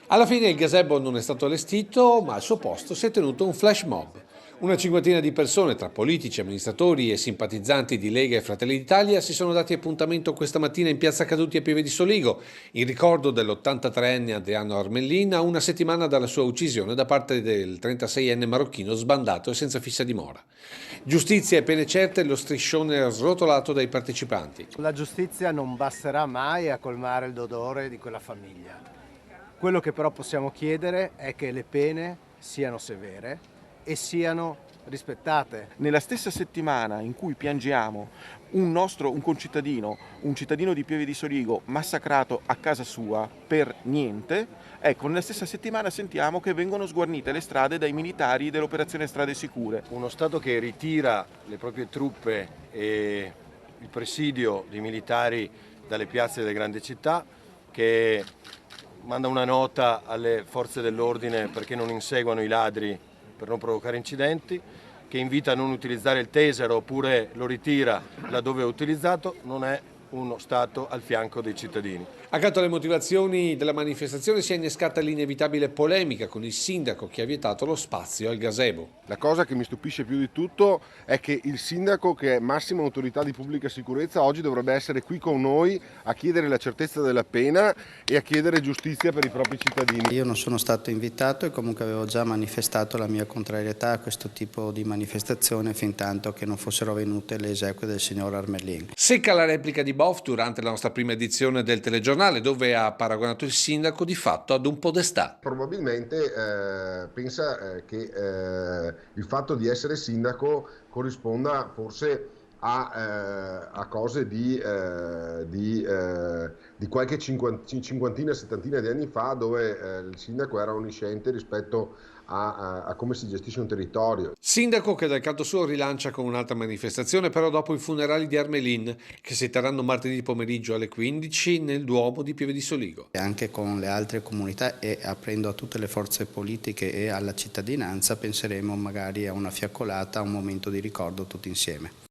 Alla fine il gazebo non è stato allestito, ma al suo posto si è tenuto un flash mob. Una cinquantina di persone, tra politici, amministratori e simpatizzanti di Lega e Fratelli d'Italia, si sono dati appuntamento questa mattina in Piazza Caduti a Pieve di Soligo, in ricordo dell'83enne Adriano Armellin a una settimana dalla sua uccisione da parte del 36enne marocchino sbandato e senza fissa dimora. Giustizia e pene certe, lo striscione srotolato dai partecipanti. La giustizia non basterà mai a colmare il dolore di quella famiglia. Quello che però possiamo chiedere è che le pene siano severe e siano rispettate. Nella stessa settimana in cui piangiamo un concittadino, un cittadino di Pieve di Soligo massacrato a casa sua per niente, ecco, nella stessa settimana sentiamo che vengono sguarnite le strade dai militari dell'operazione Strade Sicure. Uno Stato che ritira le proprie truppe e il presidio dei militari dalle piazze delle grandi città, che manda una nota alle forze dell'ordine perché non inseguano i ladri per non provocare incidenti, che invita a non utilizzare il taser oppure lo ritira laddove è utilizzato, non è uno Stato al fianco dei cittadini. Accanto alle motivazioni della manifestazione si è innescata l'inevitabile polemica con il sindaco che ha vietato lo spazio al gazebo. La cosa che mi stupisce più di tutto è che il sindaco, che è massima autorità di pubblica sicurezza, oggi dovrebbe essere qui con noi a chiedere la certezza della pena e a chiedere giustizia per i propri cittadini. Io non sono stato invitato e comunque avevo già manifestato la mia contrarietà a questo tipo di manifestazione fin tanto che non fossero venute le esequie del signor Armellin. Secca la replica di Boff durante la nostra prima edizione del telegiornale, dove ha paragonato il sindaco di fatto ad un podestà. Probabilmente pensa che il fatto di essere sindaco corrisponda forse a cose di qualche cinquantina, settantina di anni fa, dove il sindaco era onnisciente rispetto a come si gestisce un territorio. Sindaco che dal canto suo rilancia con un'altra manifestazione, però dopo i funerali di Armelin, che si terranno martedì pomeriggio alle 15 nel Duomo di Pieve di Soligo. E anche con le altre comunità e aprendo a tutte le forze politiche e alla cittadinanza penseremo magari a una fiaccolata, a un momento di ricordo tutti insieme.